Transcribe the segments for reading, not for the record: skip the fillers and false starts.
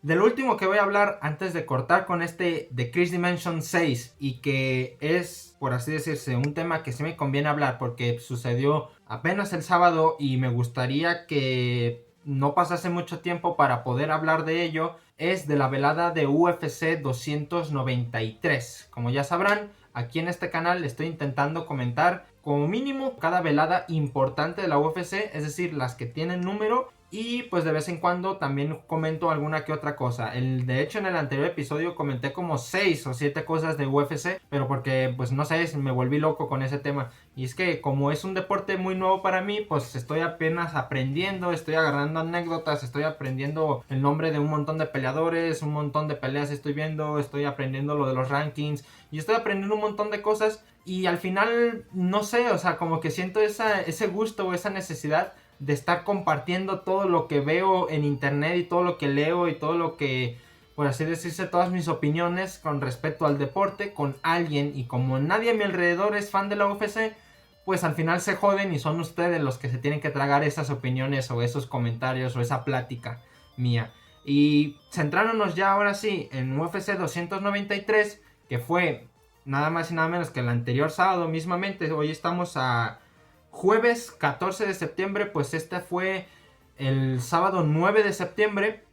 De lo último que voy a hablar antes de cortar con este de Chris Dimension 6 y que es, por así decirse, un tema que sí me conviene hablar porque sucedió apenas el sábado y me gustaría que no pasase mucho tiempo para poder hablar de ello, es de la velada de UFC 293. Como ya sabrán, aquí en este canal estoy intentando comentar como mínimo cada velada importante de la UFC, es decir, las que tienen número, y pues de vez en cuando también comento alguna que otra cosa. De hecho, en el anterior episodio comenté como 6 o 7 cosas de UFC, pero porque pues no sé, me volví loco con ese tema. Y es que como es un deporte muy nuevo para mí, pues estoy apenas aprendiendo, estoy agarrando anécdotas, estoy aprendiendo el nombre de un montón de peleadores, un montón de peleas estoy viendo, estoy aprendiendo lo de los rankings y estoy aprendiendo un montón de cosas. Y al final, no sé, o sea, como que siento ese gusto o esa necesidad de estar compartiendo todo lo que veo en internet y todo lo que leo y todo lo que, por así decirse, todas mis opiniones con respecto al deporte con alguien. Y como nadie a mi alrededor es fan de la UFC, pues al final se joden y son ustedes los que se tienen que tragar esas opiniones o esos comentarios o esa plática mía. Y centrándonos ya ahora sí en UFC 293, que fue nada más y nada menos que el anterior sábado mismamente. Hoy estamos a jueves 14 de septiembre, pues este fue el sábado 9 de septiembre.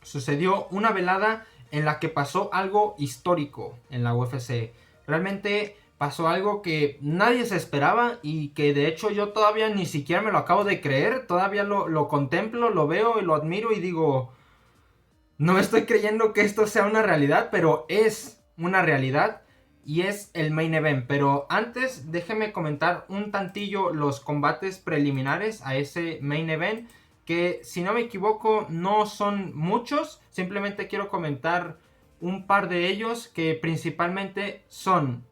Sucedió una velada en la que pasó algo histórico en la UFC. Realmente pasó algo que nadie se esperaba y que de hecho yo todavía ni siquiera me lo acabo de creer. Todavía lo contemplo, lo veo y lo admiro y digo, no estoy creyendo que esto sea una realidad, pero es una realidad y es el main event. Pero antes déjeme comentar un tantillo los combates preliminares a ese main event, que si no me equivoco no son muchos, simplemente quiero comentar un par de ellos que principalmente son,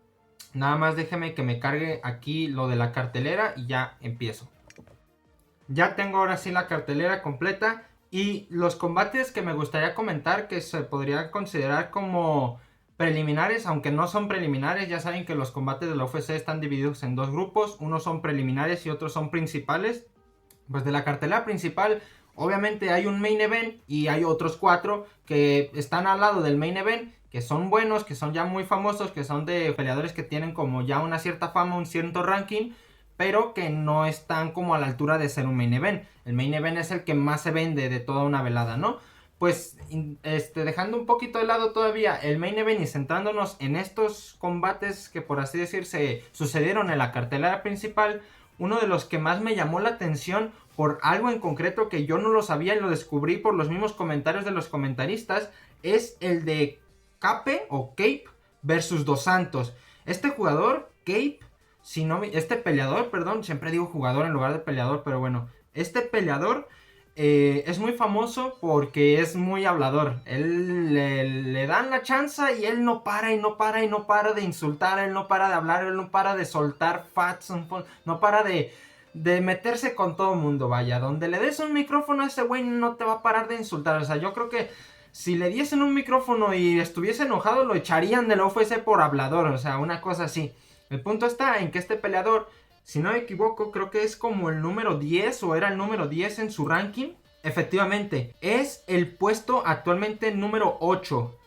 nada más déjeme que me cargue aquí lo de la cartelera y ya empiezo. Ya tengo ahora sí la cartelera completa y los combates que me gustaría comentar que se podrían considerar como preliminares, aunque no son preliminares. Ya saben que los combates de la UFC están divididos en dos grupos, unos son preliminares y otros son principales. Pues de la cartelera principal obviamente hay un main event y hay otros 4 que están al lado del main event, que son buenos, que son ya muy famosos, que son de peleadores que tienen como ya una cierta fama, un cierto ranking, pero que no están como a la altura de ser un main event. El main event es el que más se vende de toda una velada, ¿no? Pues dejando un poquito de lado todavía el main event y centrándonos en estos combates que por así decirse sucedieron en la cartelera principal, uno de los que más me llamó la atención por algo en concreto que yo no lo sabía y lo descubrí por los mismos comentarios de los comentaristas, es el de Cape o Cape versus Dos Santos. Este jugador, Cape, si no, este peleador, perdón, siempre digo jugador en lugar de peleador, pero bueno, este peleador es muy famoso porque es muy hablador. Él le dan la chance y él no para y no para y no para de insultar, él no para de hablar, él no para de soltar fats, no para de meterse con todo el mundo, vaya. Donde le des un micrófono a ese güey no te va a parar de insultar. O sea, yo creo que si le diesen un micrófono y estuviese enojado, lo echarían de la UFC por hablador, o sea, una cosa así. El punto está en que este peleador, si no me equivoco, creo que es como el número 10 o era el número 10 en su ranking. Efectivamente, es el puesto actualmente número 8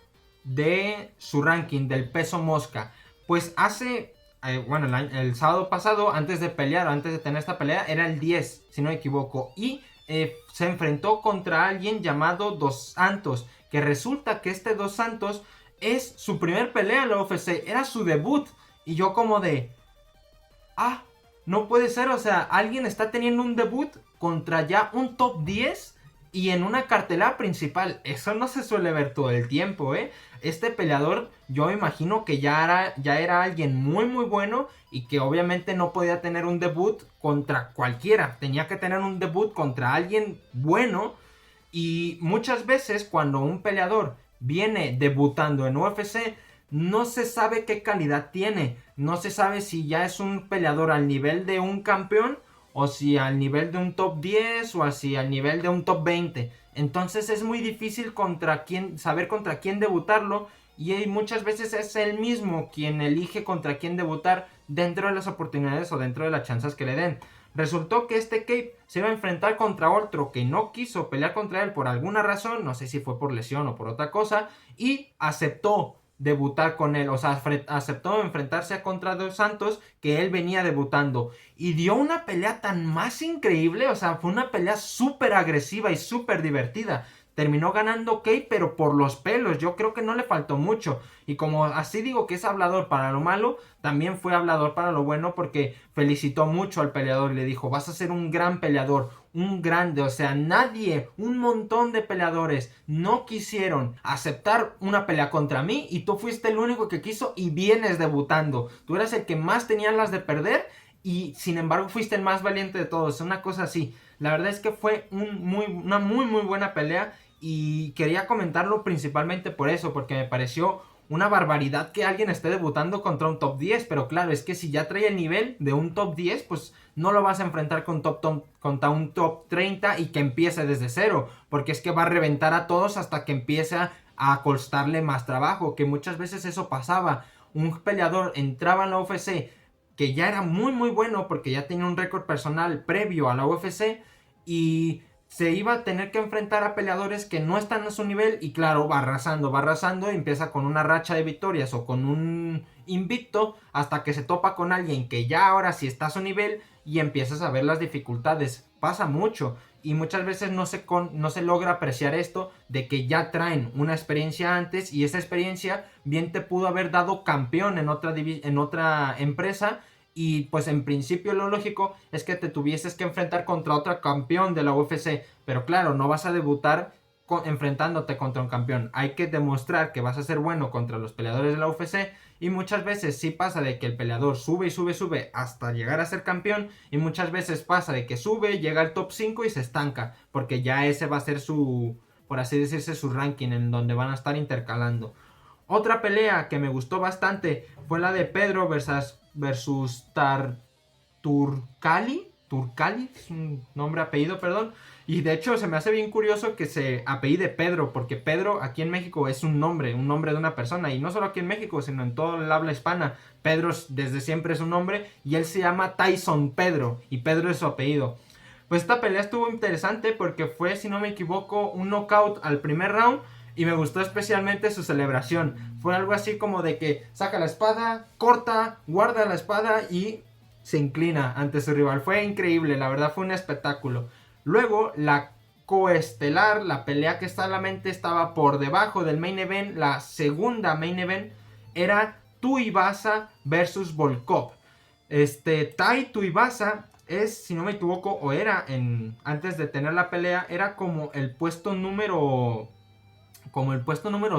de su ranking del peso mosca. Pues hace, bueno, el sábado pasado, antes de pelear, antes de tener esta pelea, era el 10, si no me equivoco. Y se enfrentó contra alguien llamado Dos Santos, que resulta que este Dos Santos es su primer pelea en la UFC, era su debut. Y yo como de, ah, no puede ser, o sea, alguien está teniendo un debut contra ya un top 10 y en una cartelera principal. Eso no se suele ver todo el tiempo, ¿eh? Este peleador, yo imagino que ya era alguien muy muy bueno y que obviamente no podía tener un debut contra cualquiera. Tenía que tener un debut contra alguien bueno. Y muchas veces cuando un peleador viene debutando en UFC, no se sabe qué calidad tiene. No se sabe si ya es un peleador al nivel de un campeón o si al nivel de un top 10 o así al nivel de un top 20. Entonces es muy difícil saber contra quién debutarlo y muchas veces es él mismo quien elige contra quién debutar dentro de las oportunidades o dentro de las chances que le den. Resultó que este Cape se iba a enfrentar contra otro que no quiso pelear contra él por alguna razón, no sé si fue por lesión o por otra cosa, y aceptó debutar con él, o sea, aceptó enfrentarse contra Dos Santos, que él venía debutando, y dio una pelea tan más increíble, o sea, fue una pelea súper agresiva y súper divertida. Terminó ganando Kate, pero por los pelos. Yo creo que no le faltó mucho. Y como así digo que es hablador para lo malo, también fue hablador para lo bueno, porque felicitó mucho al peleador y le dijo: vas a ser un gran peleador, un grande. O sea, nadie, un montón de peleadores no quisieron aceptar una pelea contra mí, y tú fuiste el único que quiso y vienes debutando. Tú eras el que más tenía las de perder y sin embargo fuiste el más valiente de todos. Una cosa así. La verdad es que fue una muy buena pelea, y quería comentarlo principalmente por eso, porque me pareció una barbaridad que alguien esté debutando contra un top 10. Pero claro, es que si ya trae el nivel de un top 10, pues no lo vas a enfrentar contra un top 30 y que empiece desde cero, porque es que va a reventar a todos hasta que empiece a costarle más trabajo, que muchas veces eso pasaba. Un peleador entraba en la UFC que ya era muy bueno, porque ya tenía un récord personal previo a la UFC, y se iba a tener que enfrentar a peleadores que no están a su nivel, y claro, va arrasando, y empieza con una racha de victorias o con un invicto, hasta que se topa con alguien que ya ahora sí está a su nivel, y empiezas a ver las dificultades. Pasa mucho, y muchas veces no se logra apreciar esto, de que ya traen una experiencia antes, y esa experiencia bien te pudo haber dado campeón en otra empresa, y pues en principio lo lógico es que te tuvieses que enfrentar contra otro campeón de la UFC. Pero claro, no vas a debutar enfrentándote contra un campeón. Hay que demostrar que vas a ser bueno contra los peleadores de la UFC. Y muchas veces sí pasa de que el peleador sube hasta llegar a ser campeón. Y muchas veces pasa de que sube, llega al top 5 y se estanca, porque ya ese va a ser su, por así decirse, su ranking en donde van a estar intercalando. Otra pelea que me gustó bastante fue la de Pedro versus Turcali. Turcali, es un nombre apellido, perdón. Y de hecho se me hace bien curioso que se apellide Pedro, porque Pedro aquí en México es un nombre de una persona. Y no solo aquí en México, sino en todo el habla hispana. Pedro desde siempre es un nombre, y él se llama Tyson Pedro, y Pedro es su apellido. Pues esta pelea estuvo interesante porque fue, si no me equivoco, un knockout al primer round. Y me gustó especialmente su celebración. Fue algo así como de que saca la espada, corta, guarda la espada y se inclina ante su rival. Fue increíble, la verdad fue un espectáculo. Luego la coestelar, la pelea que solamente estaba por debajo del main event, la segunda main event, era Tuivasa versus Volkov. Tai Tuivasa es, si no me equivoco, o era antes de tener la pelea, era como el puesto número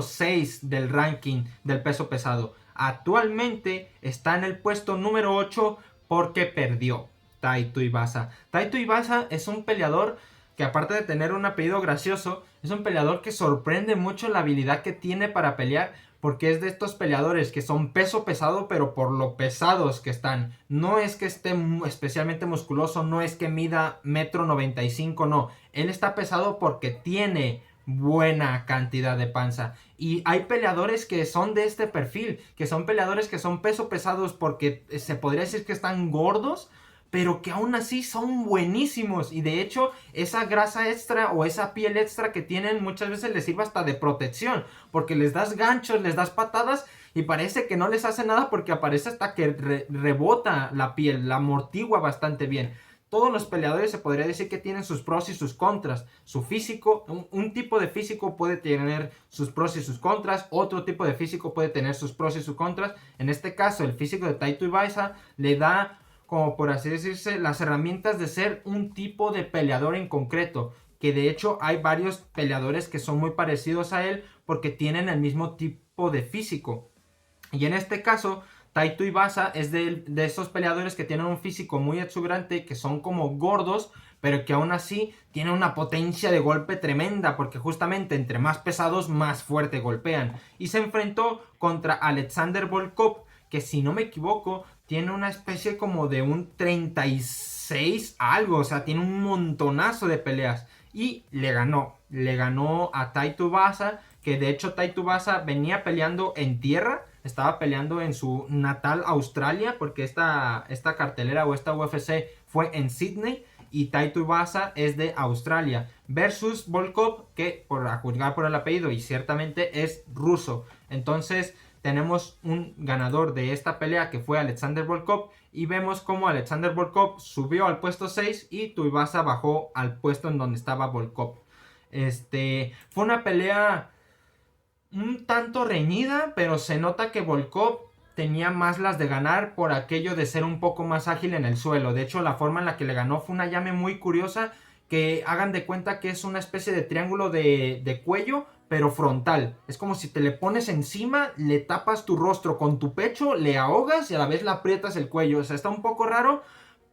6 del ranking del peso pesado. Actualmente está en el puesto número 8 porque perdió Tai Tuivasa. Tai Tuivasa es un peleador que, aparte de tener un apellido gracioso, es un peleador que sorprende mucho la habilidad que tiene para pelear, porque es de estos peleadores que son peso pesado, pero por lo pesados que están. No es que esté especialmente musculoso, no es que mida 1,95 m, no. Él está pesado porque tiene buena cantidad de panza. Y hay peleadores que son de este perfil, que son peleadores que son peso pesados porque se podría decir que están gordos, pero que aún así son buenísimos. Y de hecho, esa grasa extra o esa piel extra que tienen muchas veces les sirve hasta de protección, porque les das ganchos, les das patadas y parece que no les hace nada, porque aparece hasta que rebota la piel, la amortigua bastante bien. Todos los peleadores se podría decir que tienen sus pros y sus contras. Su físico, un tipo de físico puede tener sus pros y sus contras. Otro tipo de físico puede tener sus pros y sus contras. En este caso, el físico de Tai Tuivasa le da, como por así decirse, las herramientas de ser un tipo de peleador en concreto. Que de hecho hay varios peleadores que son muy parecidos a él porque tienen el mismo tipo de físico. Y en este caso, Tai Tuivasa es de esos peleadores que tienen un físico muy exuberante, que son como gordos, pero que aún así tienen una potencia de golpe tremenda, porque justamente entre más pesados, más fuerte golpean. Y se enfrentó contra Alexander Volkov, que si no me equivoco, tiene una especie como de un 36 algo, o sea, tiene un montonazo de peleas. Y le ganó a Tai Tuivasa, que de hecho Tai Tuivasa venía peleando en tierra, estaba peleando en su natal Australia, porque esta cartelera o esta UFC fue en Sydney, y Taito Iwasa es de Australia, versus Volkov, que a juzgar por el apellido y ciertamente es ruso. Entonces tenemos un ganador de esta pelea que fue Alexander Volkov, y vemos como Alexander Volkov subió al puesto 6 y Tuivasa bajó al puesto en donde estaba Volkov. Fue una pelea un tanto reñida, pero se nota que Volkov tenía más las de ganar por aquello de ser un poco más ágil en el suelo. De hecho, la forma en la que le ganó fue una llave muy curiosa, que hagan de cuenta que es una especie de triángulo de cuello, pero frontal. Es como si te le pones encima, le tapas tu rostro con tu pecho, le ahogas y a la vez le aprietas el cuello. O sea, está un poco raro,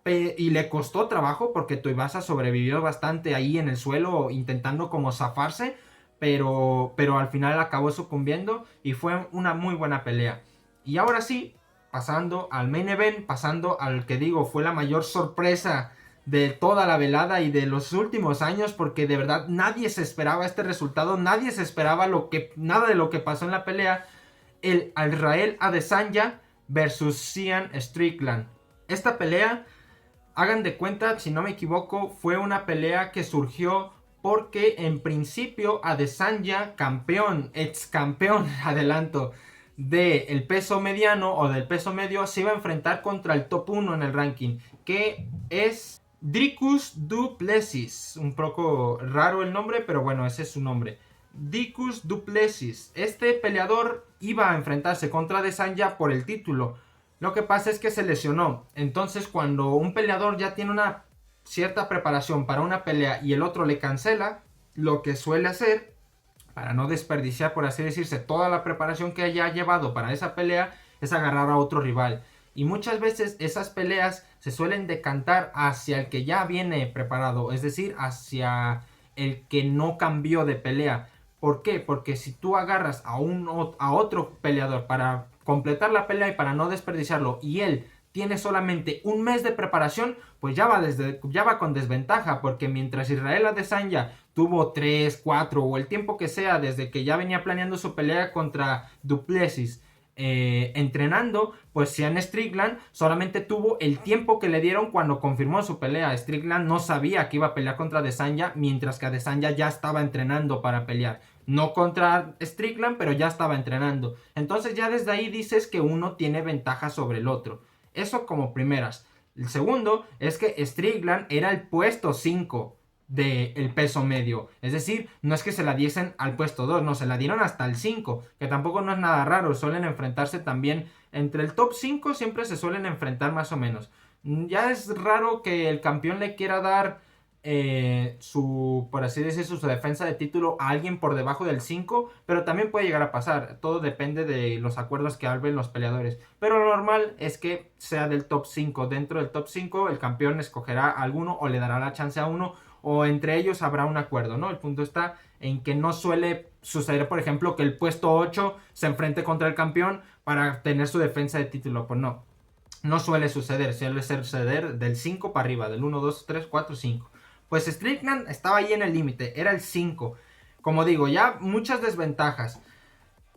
y le costó trabajo porque Tuivasa sobrevivió bastante ahí en el suelo intentando como zafarse, pero al final acabó sucumbiendo y fue una muy buena pelea. Y ahora sí, pasando al main event, pasando al que digo fue la mayor sorpresa de toda la velada y de los últimos años, porque de verdad nadie se esperaba este resultado, nadie se esperaba nada de lo que pasó en la pelea. El Israel Adesanya versus Sean Strickland. Esta pelea, hagan de cuenta, si no me equivoco, fue una pelea que surgió porque en principio Adesanya, campeón, ex campeón, adelanto, del peso mediano o del peso medio, se iba a enfrentar contra el top 1 en el ranking, que es Dricus du Plessis. Un poco raro el nombre, pero bueno, ese es su nombre. Dricus du Plessis. Este peleador iba a enfrentarse contra Adesanya por el título. Lo que pasa es que se lesionó. Entonces, cuando un peleador ya tiene una cierta preparación para una pelea y el otro le cancela, lo que suele hacer, para no desperdiciar, por así decirse, toda la preparación que haya llevado para esa pelea, es agarrar a otro rival. Y muchas veces esas peleas se suelen decantar hacia el que ya viene preparado, es decir, hacia el que no cambió de pelea. ¿Por qué? Porque si tú agarras a otro peleador para completar la pelea y para no desperdiciarlo, y él tiene solamente un mes de preparación, pues ya va con desventaja, porque mientras Israel Adesanya tuvo 3, 4 o el tiempo que sea desde que ya venía planeando su pelea contra du Plessis, entrenando, pues Sean Strickland solamente tuvo el tiempo que le dieron cuando confirmó su pelea. Strickland no sabía que iba a pelear contra Adesanya, mientras que Adesanya ya estaba entrenando para pelear. No contra Strickland, pero ya estaba entrenando. Entonces ya desde ahí dices que uno tiene ventaja sobre el otro. Eso como primeras. El segundo es que Strickland era el puesto 5 del peso medio. Es decir, no es que se la diesen al puesto 2, no, se la dieron hasta el 5, que tampoco no es nada raro, suelen enfrentarse también entre el top 5, siempre se suelen enfrentar más o menos. Ya es raro que el campeón le quiera dar por así decirlo, su defensa de título a alguien por debajo del 5, pero también puede llegar a pasar, todo depende de los acuerdos que hablen los peleadores, pero lo normal es que sea del top 5, dentro del top 5 el campeón escogerá a alguno o le dará la chance a uno, o entre ellos habrá un acuerdo, ¿no? El punto está en que no suele suceder, por ejemplo, que el puesto 8 se enfrente contra el campeón para tener su defensa de título, pues no suele suceder, suele suceder del 5 para arriba, del 1, 2, 3, 4, 5. Pues Strickland estaba ahí en el límite, era el 5. Como digo, ya muchas desventajas.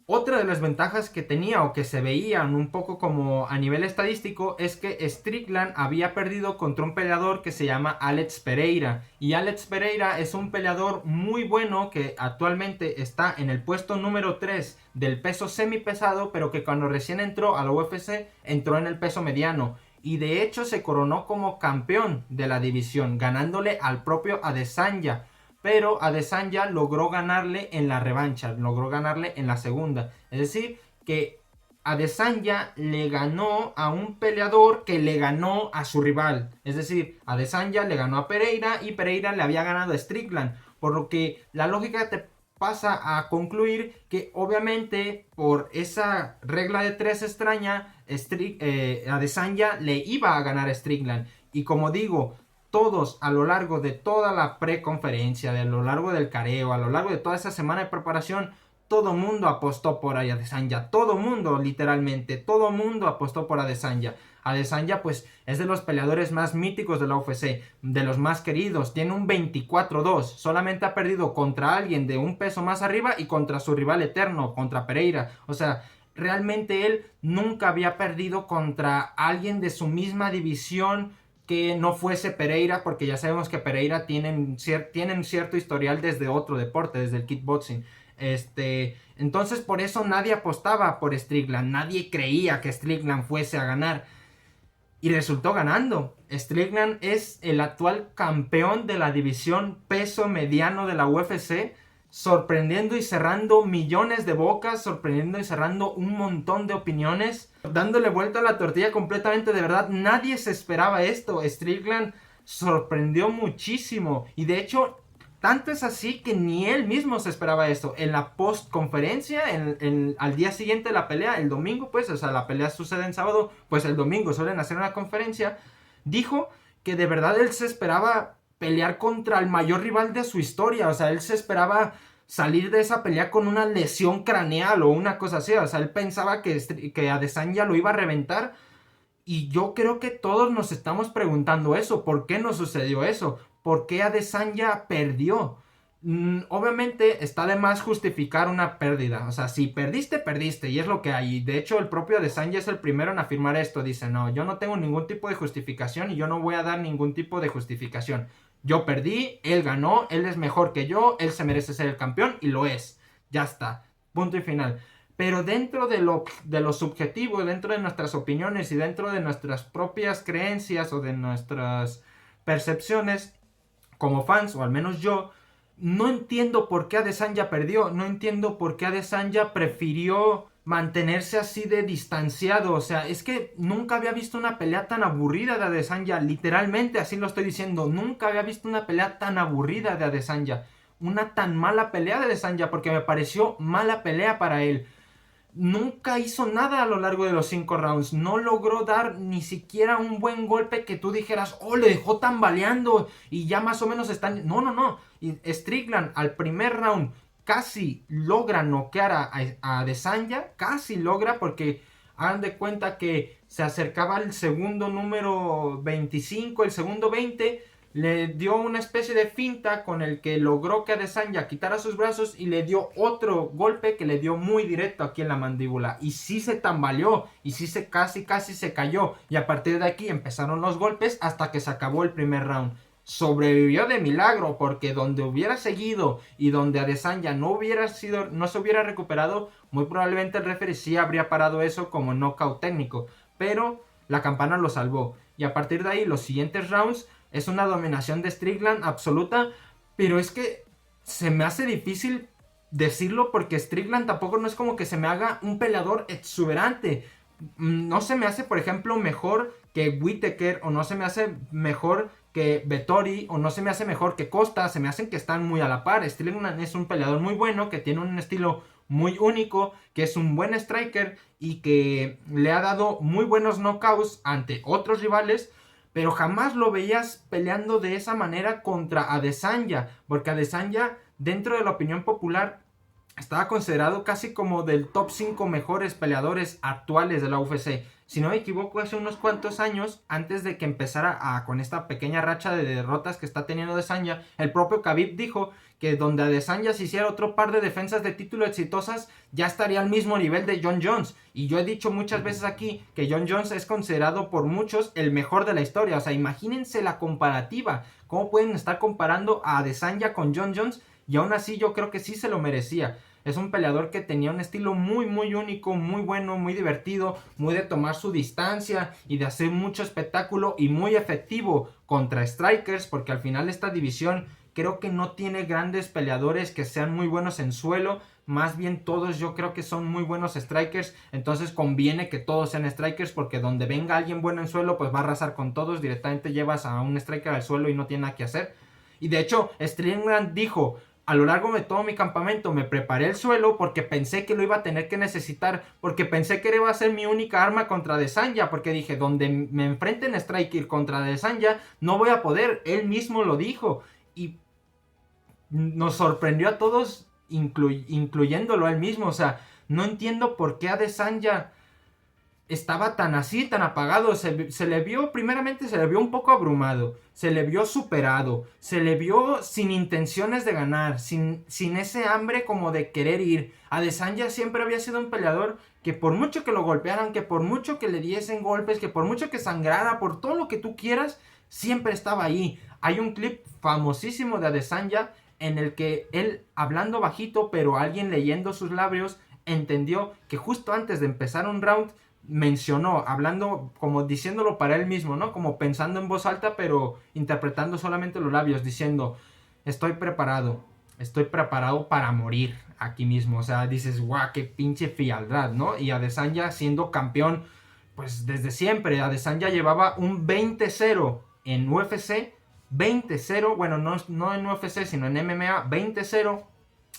Otra de las ventajas que tenía o que se veían un poco como a nivel estadístico es que Strickland había perdido contra un peleador que se llama Alex Pereira. Y Alex Pereira es un peleador muy bueno que actualmente está en el puesto número 3 del peso semipesado, pero que cuando recién entró a la UFC entró en el peso mediano. Y de hecho se coronó como campeón de la división, ganándole al propio Adesanya. Pero Adesanya logró ganarle en la revancha, logró ganarle en la segunda. Es decir, que Adesanya le ganó a un peleador que le ganó a su rival. Es decir, Adesanya le ganó a Pereira y Pereira le había ganado a Strickland. Por lo que la lógica te pasa a concluir que obviamente por esa regla de 3 extraña, Adesanya le iba a ganar a Strickland. Y como digo, todos a lo largo de toda la preconferencia, a lo largo del careo, a lo largo de toda esa semana de preparación, todo mundo apostó por Adesanya, todo mundo, literalmente, todo mundo apostó por Adesanya. Adesanya pues es de los peleadores más míticos de la UFC, de los más queridos, tiene un 24-2, solamente ha perdido contra alguien de un peso más arriba y contra su rival eterno, contra Pereira. O sea, realmente él nunca había perdido contra alguien de su misma división que no fuese Pereira, porque ya sabemos que Pereira tienen cierto historial desde otro deporte, desde el kickboxing. Entonces por eso nadie apostaba por Strickland, nadie creía que Strickland fuese a ganar. Y resultó ganando. Strickland es el actual campeón de la división peso mediano de la UFC, sorprendiendo y cerrando millones de bocas, sorprendiendo y cerrando un montón de opiniones, dándole vuelta a la tortilla completamente. De verdad, nadie se esperaba esto. Strickland sorprendió muchísimo y de hecho tanto es así que ni él mismo se esperaba esto. En la postconferencia, al día siguiente de la pelea, el domingo, pues, o sea, la pelea sucede en sábado, pues el domingo suelen hacer una conferencia, dijo que de verdad él se esperaba pelear contra el mayor rival de su historia. O sea, él se esperaba salir de esa pelea con una lesión craneal o una cosa así. O sea, él pensaba que Adesanya lo iba a reventar. Y yo creo que todos nos estamos preguntando eso. ¿Por qué no sucedió eso? ¿Por qué Adesanya perdió? Obviamente está de más justificar una pérdida. O sea, si perdiste, perdiste. Y es lo que hay. De hecho, el propio Adesanya es el primero en afirmar esto. Dice, no, yo no tengo ningún tipo de justificación y yo no voy a dar ningún tipo de justificación. Yo perdí, él ganó, él es mejor que yo, él se merece ser el campeón y lo es. Ya está. Punto y final. Pero dentro de lo subjetivo, dentro de nuestras opiniones y dentro de nuestras propias creencias o de nuestras percepciones como fans, o al menos yo, no entiendo por qué Adesanya perdió, no entiendo por qué Adesanya prefirió mantenerse así de distanciado. O sea, es que nunca había visto una pelea tan aburrida de Adesanya, literalmente así lo estoy diciendo, nunca había visto una pelea tan aburrida de Adesanya, una tan mala pelea de Adesanya, porque me pareció mala pelea para él. Nunca hizo nada a lo largo de los 5 rounds. No logró dar ni siquiera un buen golpe que tú dijeras, oh, le dejó tambaleando y ya más o menos están... No, no, no. Y Strickland al primer round casi logra noquear a Adesanya. Casi logra, porque hagan de cuenta que se acercaba al segundo número 25, el segundo 20. Le dio una especie de finta con el que logró que Adesanya quitara sus brazos y le dio otro golpe que le dio muy directo aquí en la mandíbula. Y sí se tambaleó y sí se casi se cayó. Y a partir de aquí empezaron los golpes hasta que se acabó el primer round. Sobrevivió de milagro, porque donde hubiera seguido y donde Adesanya no se hubiera recuperado, muy probablemente el referee sí habría parado eso como knockout técnico. Pero la campana lo salvó. Y a partir de ahí los siguientes rounds es una dominación de Strickland absoluta, pero es que se me hace difícil decirlo porque Strickland tampoco no es como que se me haga un peleador exuberante. No se me hace, por ejemplo, mejor que Whittaker, o no se me hace mejor que Vettori, o no se me hace mejor que Costa. Se me hacen que están muy a la par. Strickland es un peleador muy bueno, que tiene un estilo muy único, que es un buen striker y que le ha dado muy buenos knockouts ante otros rivales. Pero jamás lo veías peleando de esa manera contra Adesanya, porque Adesanya, dentro de la opinión popular, estaba considerado casi como del top 5 mejores peleadores actuales de la UFC. Si no me equivoco, hace unos cuantos años, antes de que empezara con esta pequeña racha de derrotas que está teniendo Adesanya, el propio Khabib dijo que donde Adesanya se hiciera otro par de defensas de título exitosas, ya estaría al mismo nivel de Jon Jones. Y yo he dicho muchas veces aquí que Jon Jones es considerado por muchos el mejor de la historia. O sea, imagínense la comparativa. ¿Cómo pueden estar comparando a Adesanya con Jon Jones? Y aún así yo creo que sí se lo merecía. Es un peleador que tenía un estilo muy único, muy bueno, muy divertido, muy de tomar su distancia y de hacer mucho espectáculo y muy efectivo contra strikers, porque al final esta división creo que no tiene grandes peleadores que sean muy buenos en suelo. Más bien todos yo creo que son muy buenos strikers. Entonces conviene que todos sean strikers, porque donde venga alguien bueno en suelo pues va a arrasar con todos. Directamente llevas a un striker al suelo y no tiene nada que hacer. Y de hecho Strickland dijo: a lo largo de todo mi campamento me preparé el suelo porque pensé que lo iba a tener que necesitar, porque pensé que iba a ser mi única arma contra Adesanya, porque dije, donde me enfrenten striker contra Adesanya no voy a poder. Él mismo lo dijo y nos sorprendió a todos, incluyéndolo a él mismo. O sea, no entiendo por qué Adesanya estaba tan así, tan apagado. Se le vio, primeramente se le vio un poco abrumado, se le vio superado, se le vio sin intenciones de ganar, sin ese hambre como de querer ir. Adesanya siempre había sido un peleador que por mucho que lo golpearan, que por mucho que le diesen golpes, que por mucho que sangrara, por todo lo que tú quieras, siempre estaba ahí. Hay un clip famosísimo de Adesanya en el que él, hablando bajito, pero alguien leyendo sus labios, entendió que justo antes de empezar un round mencionó, hablando como diciéndolo para él mismo, ¿no? Como pensando en voz alta, pero interpretando solamente los labios, diciendo, estoy preparado para morir aquí mismo. O sea, dices, guau, qué pinche frialdad, ¿no? Y Adesanya siendo campeón, pues desde siempre. Adesanya llevaba un 20-0 en UFC, 20-0, bueno, no en UFC, sino en MMA, 20-0.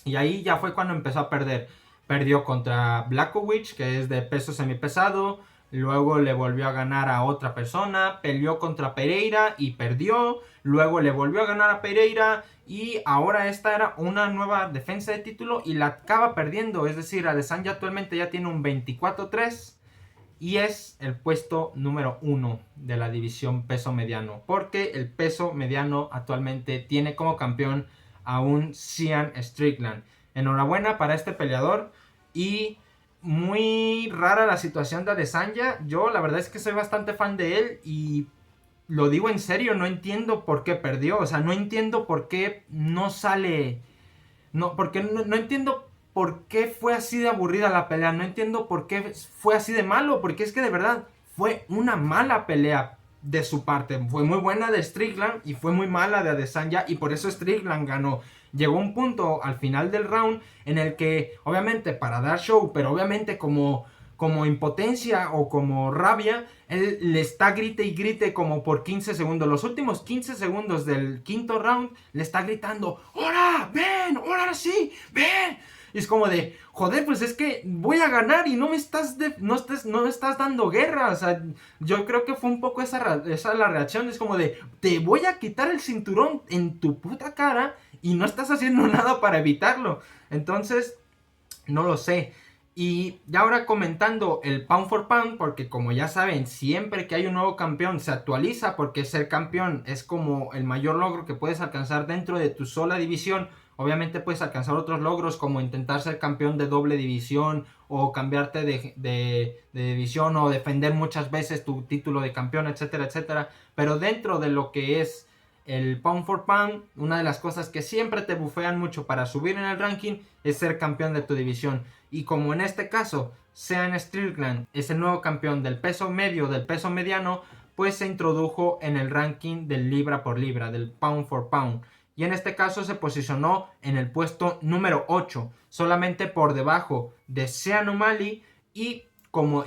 Y ahí ya fue cuando empezó a perder. Perdió contra Blachowicz, que es de peso semipesado. Luego le volvió a ganar a otra persona. Peleó contra Pereira y perdió. Luego le volvió a ganar a Pereira. Y ahora esta era una nueva defensa de título y la acaba perdiendo. Es decir, Adesanya actualmente ya tiene un 24-3. Y es el puesto número 1 de la división peso mediano. Porque el peso mediano actualmente tiene como campeón a un Sean Strickland. Enhorabuena para este peleador. Y muy rara la situación de Adesanya. Yo la verdad es que soy bastante fan de él. Y lo digo en serio, no entiendo por qué perdió. O sea, no entiendo por qué no sale. No, porque no entiendo por qué fue así de aburrida la pelea. No entiendo por qué fue así de malo. Porque es que de verdad fue una mala pelea de su parte. Fue muy buena de Strickland y fue muy mala de Adesanya. Y por eso Strickland ganó. Llegó un punto al final del round en el que, obviamente, para dar show, pero obviamente como impotencia o como rabia, él le está grite y grite como por 15 segundos. Los últimos 15 segundos del quinto round le está gritando, ¡Hora! ¡Ven! ¡Ahora sí! ¡Ven! Y es como de, joder, pues es que voy a ganar y no me estás dando guerra. O sea, yo creo que fue un poco esa la reacción. Es como de, te voy a quitar el cinturón en tu puta cara y no estás haciendo nada para evitarlo. Entonces, no lo sé. Y ya ahora comentando el pound for pound, porque como ya saben, siempre que hay un nuevo campeón se actualiza, porque ser campeón es como el mayor logro que puedes alcanzar dentro de tu sola división. Obviamente puedes alcanzar otros logros como intentar ser campeón de doble división o cambiarte de división o defender muchas veces tu título de campeón, etcétera, etcétera. Pero dentro de lo que es el pound for pound, una de las cosas que siempre te bufean mucho para subir en el ranking es ser campeón de tu división. Y como en este caso, Sean Strickland es el nuevo campeón del peso medio, del peso mediano, pues se introdujo en el ranking del libra por libra, del pound for pound. Y en este caso se posicionó en el puesto número 8, solamente por debajo de Sean O'Malley. Y como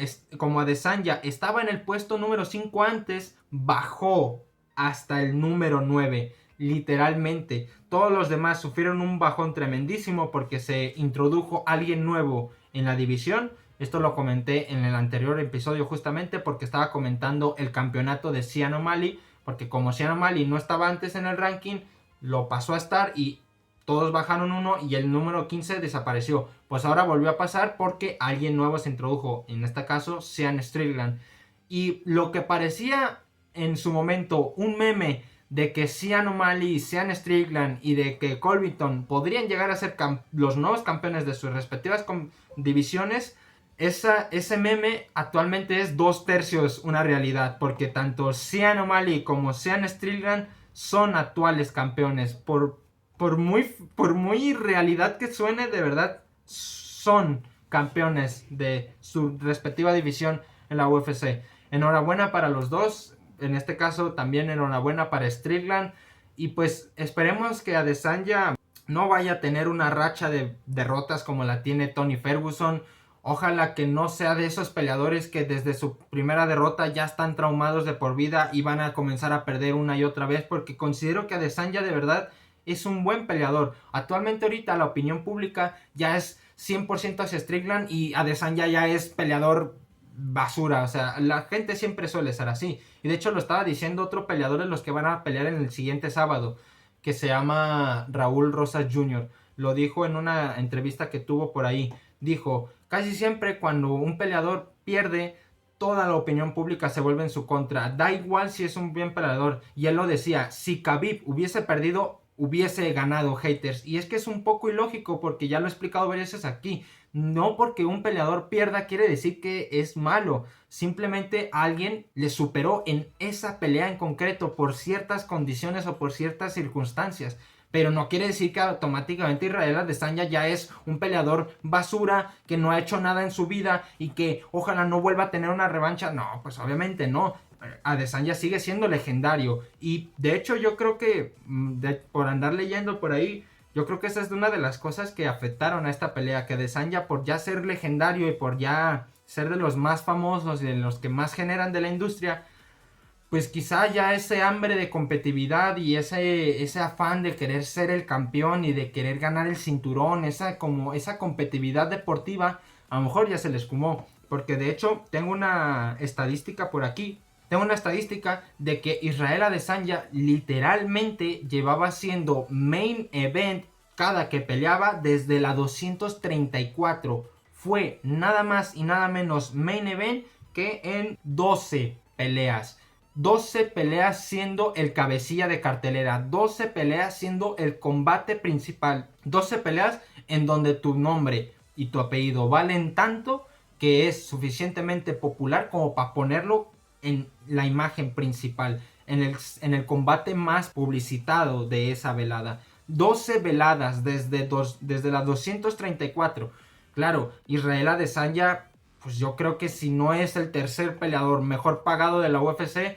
Adesanya estaba en el puesto número 5 antes, bajó hasta el número 9. Literalmente, todos los demás sufrieron un bajón tremendísimo porque se introdujo alguien nuevo en la división. Esto lo comenté en el anterior episodio justamente porque estaba comentando el campeonato de Sean O'Malley, porque como Sean O'Malley no estaba antes en el ranking, lo pasó a estar y todos bajaron uno y el número 15 desapareció. Pues ahora volvió a pasar porque alguien nuevo se introdujo, en este caso Sean Strickland. Y lo que parecía en su momento un meme de que Sean O'Malley, Sean Strickland y de que Colbyton podrían llegar a ser los nuevos campeones de sus respectivas divisiones, ese meme actualmente es 2/3 una realidad, porque tanto Sean O'Malley como Sean Strickland son actuales campeones. Por muy realidad que suene, de verdad son campeones de su respectiva división en la UFC. Enhorabuena para los dos. En este caso también enhorabuena para Strickland. Y pues esperemos que Adesanya no vaya a tener una racha de derrotas como la tiene Tony Ferguson. Ojalá que no sea de esos peleadores que desde su primera derrota ya están traumados de por vida y van a comenzar a perder una y otra vez, porque considero que Adesanya de verdad es un buen peleador. Actualmente ahorita la opinión pública ya es 100% hacia Strickland y Adesanya ya es peleador basura. O sea, la gente siempre suele ser así. Y de hecho lo estaba diciendo otro peleador de los que van a pelear en el siguiente sábado, que se llama Raúl Rosas Jr. Lo dijo en una entrevista que tuvo por ahí. Dijo, casi siempre cuando un peleador pierde, toda la opinión pública se vuelve en su contra. Da igual si es un buen peleador. Y él lo decía, si Khabib hubiese perdido, hubiese ganado, haters. Y es que es un poco ilógico porque ya lo he explicado varias veces aquí. No porque un peleador pierda quiere decir que es malo. Simplemente alguien le superó en esa pelea en concreto por ciertas condiciones o por ciertas circunstancias. Pero no quiere decir que automáticamente Israel Adesanya ya es un peleador basura, que no ha hecho nada en su vida y que ojalá no vuelva a tener una revancha. No, pues obviamente no. Adesanya sigue siendo legendario. Y de hecho yo creo que, por andar leyendo por ahí, yo creo que esa es una de las cosas que afectaron a esta pelea. Que Adesanya, por ya ser legendario y por ya ser de los más famosos y de los que más generan de la industria, pues quizá ya ese hambre de competitividad y ese afán de querer ser el campeón y de querer ganar el cinturón, esa competitividad deportiva, a lo mejor ya se le esfumó. Porque de hecho tengo una estadística por aquí. Tengo una estadística de que Israel Adesanya literalmente llevaba siendo main event cada que peleaba desde la 234. Fue nada más y nada menos main event que en 12 peleas. 12 peleas siendo el cabecilla de cartelera, 12 peleas siendo el combate principal, 12 peleas en donde tu nombre y tu apellido valen tanto que es suficientemente popular como para ponerlo en la imagen principal, en el combate más publicitado de esa velada. 12 veladas desde la 234. Claro, Israel Adesanya, pues yo creo que si no es el tercer peleador mejor pagado de la UFC,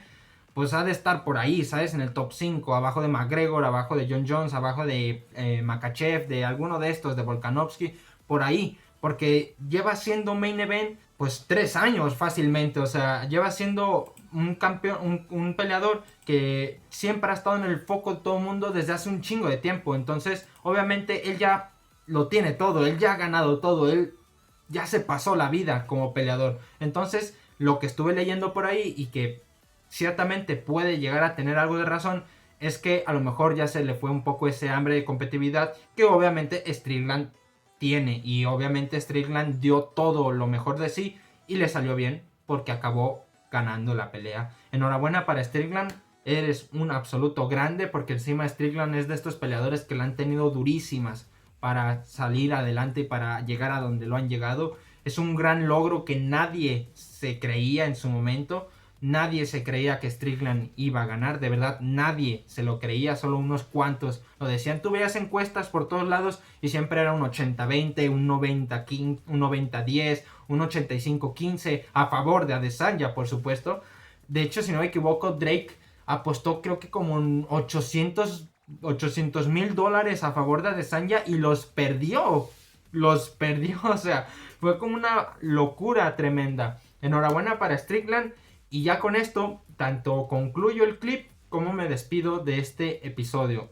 pues ha de estar por ahí, ¿sabes? En el top 5, abajo de McGregor, abajo de Jon Jones, abajo de Makhachev, de alguno de estos, de Volkanovski, por ahí. Porque lleva siendo main event, pues 3 años fácilmente. O sea, lleva siendo un campeón, un peleador que siempre ha estado en el foco de todo el mundo desde hace un chingo de tiempo. Entonces, obviamente, él ya lo tiene todo, él ya ha ganado todo, él ya se pasó la vida como peleador. Entonces, lo que estuve leyendo por ahí y que ciertamente puede llegar a tener algo de razón, es que a lo mejor ya se le fue un poco ese hambre de competitividad que obviamente Strickland tiene, y obviamente Strickland dio todo lo mejor de sí y le salió bien porque acabó ganando la pelea. Enhorabuena para Strickland, eres un absoluto grande, porque encima Strickland es de estos peleadores que la han tenido durísimas para salir adelante y para llegar a donde lo han llegado. Es un gran logro que nadie se creía en su momento. Nadie se creía que Strickland iba a ganar, de verdad nadie se lo creía, solo unos cuantos lo decían. Tú veías encuestas por todos lados y siempre era un 80-20, un 90-15, un 90-10, un 85-15 a favor de Adesanya, por supuesto. De hecho, si no me equivoco, Drake apostó creo que como un $800,000 a favor de Adesanya y los perdió, o sea, fue como una locura tremenda. Enhorabuena para Strickland. Y ya con esto, tanto concluyo el clip como me despido de este episodio.